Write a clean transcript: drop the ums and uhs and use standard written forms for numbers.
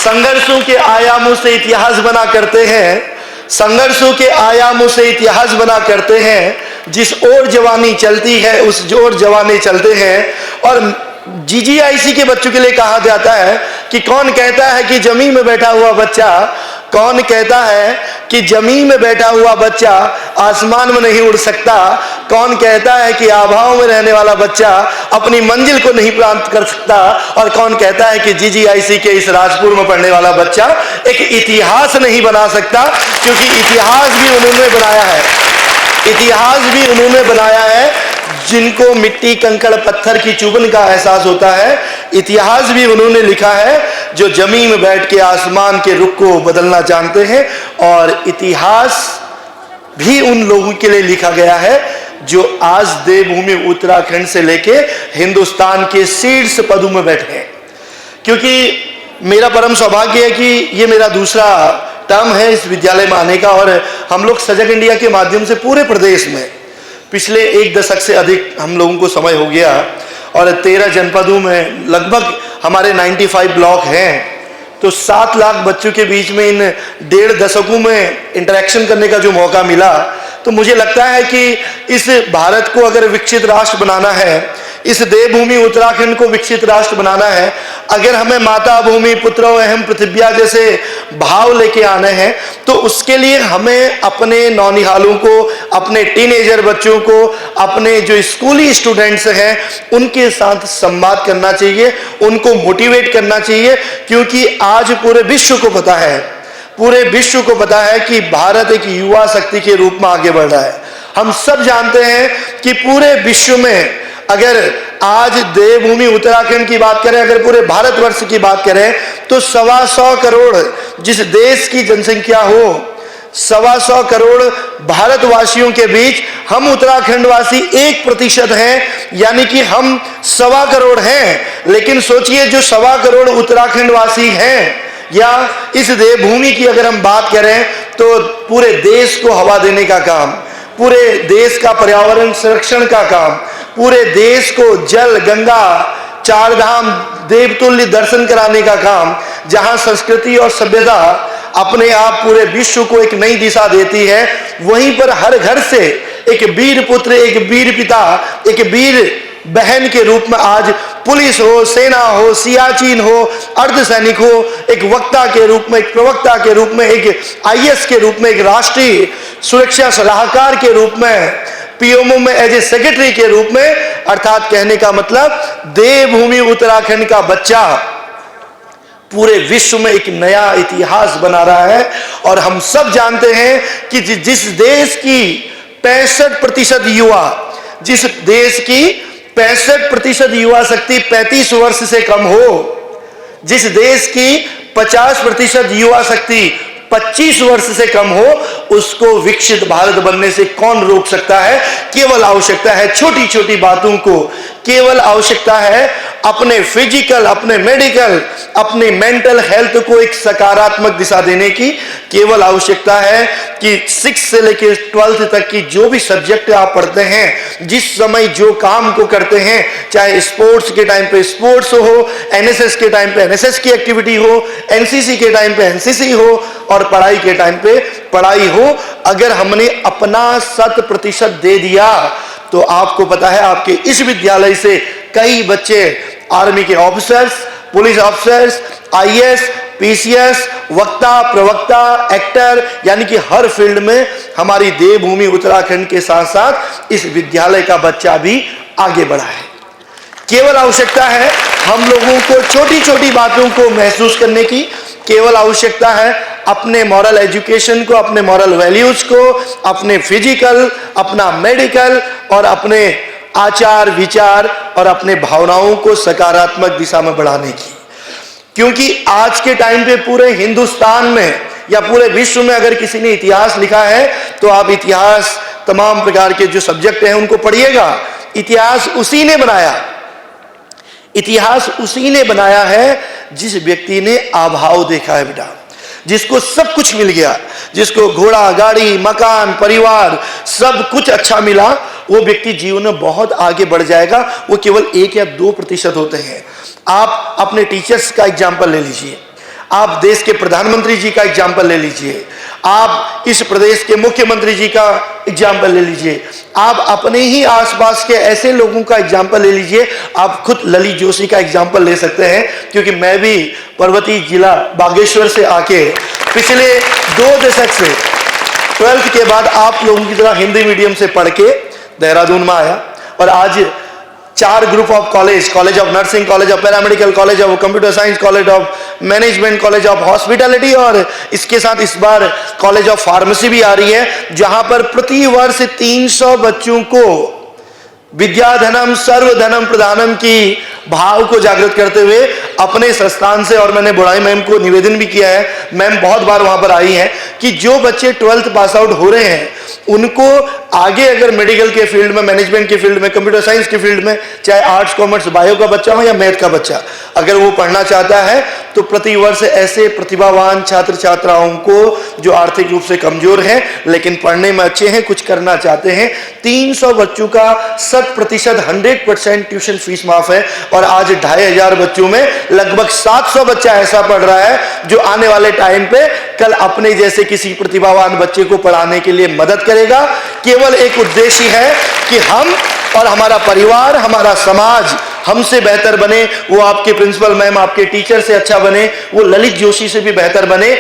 संघर्षों के आयामों से इतिहास बना करते हैं, संघर्षों के आयामों से इतिहास बना करते हैं। जिस ओर जवानी चलती है उस ओर जवानी चलते हैं। और जीजीआईसी के बच्चों के लिए कहा जाता है कि कौन कहता है कि जमीन में बैठा हुआ बच्चा, कौन कहता है कि जमीन में बैठा हुआ बच्चा आसमान में नहीं उड़ सकता, कौन कहता है कि आभाओं में रहने वाला बच्चा अपनी मंजिल को नहीं प्राप्त कर सकता, और कौन कहता है कि जीजीआईसी के इस राजपुर में पढ़ने वाला बच्चा एक इतिहास नहीं बना सकता, क्योंकि इतिहास भी उन्होंने बनाया है, इतिहास भी उन्होंने बनाया है जिनको मिट्टी कंकड़ पत्थर की चुभन का एहसास होता है। इतिहास भी उन्होंने लिखा है जो जमीन में बैठ के आसमान के रुख को बदलना जानते हैं। और इतिहास भी उन लोगों के लिए लिखा गया है जो आज देवभूमि उत्तराखंड से लेके हिंदुस्तान के शीर्ष पदों में बैठे हैं। क्योंकि मेरा परम सौभाग्य है कि ये मेरा दूसरा टर्म है इस विद्यालय में आने का, और हम लोग सजग इंडिया के माध्यम से पूरे प्रदेश में पिछले 1 दशक से अधिक हम लोगों को समय हो गया, और 13 जनपदों में लगभग हमारे 95 ब्लॉक हैं। तो 7 लाख बच्चों के बीच में इन 1.5 दशकों में इंटरेक्शन करने का जो मौका मिला, तो मुझे लगता है कि इस भारत को अगर विकसित राष्ट्र बनाना है, इस देवभूमि उत्तराखंड को विकसित राष्ट्र बनाना है, अगर हमें माता भूमि पुत्रो अहम पृथिव्या जैसे भाव लेके आने हैं, तो उसके लिए हमें अपने नौनिहालों को, अपने टीनेजर बच्चों को, अपने जो स्कूली स्टूडेंट्स हैं उनके साथ संवाद करना चाहिए, उनको मोटिवेट करना चाहिए। क्योंकि आज पूरे विश्व को पता है, पूरे विश्व को पता है कि भारत एक युवा शक्ति के रूप में आगे बढ़ रहा है। हम सब जानते हैं कि पूरे विश्व में अगर आज देवभूमि उत्तराखंड की बात करें, अगर पूरे भारतवर्ष की बात करें, तो 125 करोड़ जिस देश की जनसंख्या हो, 125 करोड़ भारतवासियों के बीच हम उत्तराखंडवासी 1% हैं, यानी कि हम 1.25 करोड़ हैं। लेकिन सोचिए जो 1.25 करोड़ उत्तराखंडवासी हैं, या इस देवभूमि की अगर हम बात करें, तो पूरे देश को हवा देने का काम, पूरे देश का पर्यावरण संरक्षण का काम, पूरे देश को जल गंगा 4 धाम देवतुल्य दर्शन कराने का काम, जहां संस्कृति और सभ्यता अपने आप पूरे विश्व को एक नई दिशा देती है, वहीं पर हर घर से एक वीर पुत्र, एक वीर पिता, एक वीर बहन के रूप में आज पुलिस हो, सेना हो, सियाचिन हो, अर्धसैनिक हो, एक वक्ता के रूप में, एक प्रवक्ता के रूप में, एक आईएएस के रूप में, एक राष्ट्रीय सुरक्षा सलाहकार के रूप में, पीएमओ में एज ए सेक्रेटरी के रूप में, अर्थात कहने का मतलब देवभूमि उत्तराखंड का बच्चा पूरे विश्व में एक नया इतिहास बना रहा है। और हम सब जानते हैं कि जिस देश की 65% युवा, जिस देश की 65% युवा शक्ति 35 वर्ष से कम हो, जिस देश की 50% युवा शक्ति 25 वर्ष से कम हो, उसको विकसित भारत बनने से कौन रोक सकता है? केवल आवश्यकता है छोटी छोटी बातों को, केवल आवश्यकता है अपने फिजिकल, अपने मेडिकल, अपने मेंटल हेल्थ को एक सकारात्मक दिशा देने की। केवल आवश्यकता है कि 6 से लेकर 12th तक की जो भी सब्जेक्ट आप पढ़ते हैं, जिस समय जो काम को करते हैं, चाहे स्पोर्ट्स के टाइम पे स्पोर्ट्स हो, एनएसएस के टाइम पे एनएसएस की एक्टिविटी हो, एनसीसी के टाइम पे एनसीसी हो, और पढ़ाई के टाइम पे पढ़ाई हो, अगर हमने अपना 100% दे दिया, तो आपको पता है आपके इस विद्यालय से कई बच्चे आर्मी के officers, police officers, IAS, PCS, वक्ता, प्रवक्ता, एक्टर, यानी कि हर फील्ड में हमारी देवभूमि उत्तराखंड के साथ साथ इस विद्यालय का बच्चा भी आगे बढ़ा है। केवल आवश्यकता है हम लोगों को छोटी छोटी बातों को महसूस करने की, केवल आवश्यकता है अपने मॉरल एजुकेशन को, अपने मॉरल वैल्यूज को, अपने फिजिकल, अपना मेडिकल और अपने आचार विचार और अपने भावनाओं को सकारात्मक दिशा में बढ़ाने की। क्योंकि आज के टाइम पे पूरे हिंदुस्तान में या पूरे विश्व में अगर किसी ने इतिहास लिखा है, तो आप इतिहास तमाम प्रकार के जो सब्जेक्ट हैं उनको पढ़िएगा। इतिहास उसी ने बनाया, इतिहास उसी ने बनाया है जिस व्यक्ति ने अभाव देखा है बेटा, जिसको सब कुछ मिल गया, जिसको घोड़ा, गाड़ी, मकान, परिवार सब कुछ अच्छा मिला, वो व्यक्ति जीवन में बहुत आगे बढ़ जाएगा। वो केवल 1 या 2% होते हैं। आप अपने टीचर्स का एग्जाम्पल ले लीजिए, आप देश के प्रधानमंत्री जी का एग्जाम्पल ले लीजिए, आप इस प्रदेश के मुख्यमंत्री जी का एग्जाम्पल ले लीजिए, आप अपने ही आसपास के ऐसे लोगों का एग्जाम्पल ले लीजिए। आप खुद ललित जोशी का एग्जाम्पल ले सकते हैं, क्योंकि मैं भी पर्वतीय जिला बागेश्वर से आके पिछले 2 दशक से 12th के बाद आप लोगों की तरह हिंदी मीडियम से पढ़ के देहरादून में आया, और आज 4 group of college of nursing, college of paramedical, college of computer science, college of management, college of hospitality, और इसके साथ इस बार कॉलेज ऑफ फार्मेसी भी आ रही है, जहां पर प्रति वर्ष 300 बच्चों को विद्याधनम सर्वधनम प्रदानम की भाव को जागृत करते हुए अपने संस्थान से, और मैंने बुढ़ाई मैम को निवेदन भी किया है, मैम बहुत बार वहां पर आई हैं, कि जो बच्चे 12th पास आउट हो रहे हैं उनको आगे अगर मेडिकल के फील्ड में, मैनेजमेंट के फील्ड में, कंप्यूटर साइंस के फील्ड में, चाहे आर्ट्स कॉमर्स बायो का बच्चा हो या मैथ का बच्चा, अगर वो पढ़ना चाहता है तो प्रति वर्ष ऐसे प्रतिभावान छात्र छात्राओं को जो आर्थिक रूप से कमजोर हैं लेकिन पढ़ने में अच्छे हैं, कुछ करना चाहते हैं, 300 बच्चों का 100% ट्यूशन फीस माफ है। और आज 2500 बच्चों में लगभग 700 बच्चा ऐसा पढ़ रहा है जो आने वाले टाइम पे कल अपने जैसे किसी प्रतिभावान बच्चे को पढ़ाने के लिए मदद करेगा। केवल एक उद्देश्य है कि हम और हमारा परिवार, हमारा समाज हमसे बेहतर बने, वो आपके प्रिंसिपल मैम, आपके टीचर से अच्छा बने, वो ललित जोशी से भी बेहतर बने।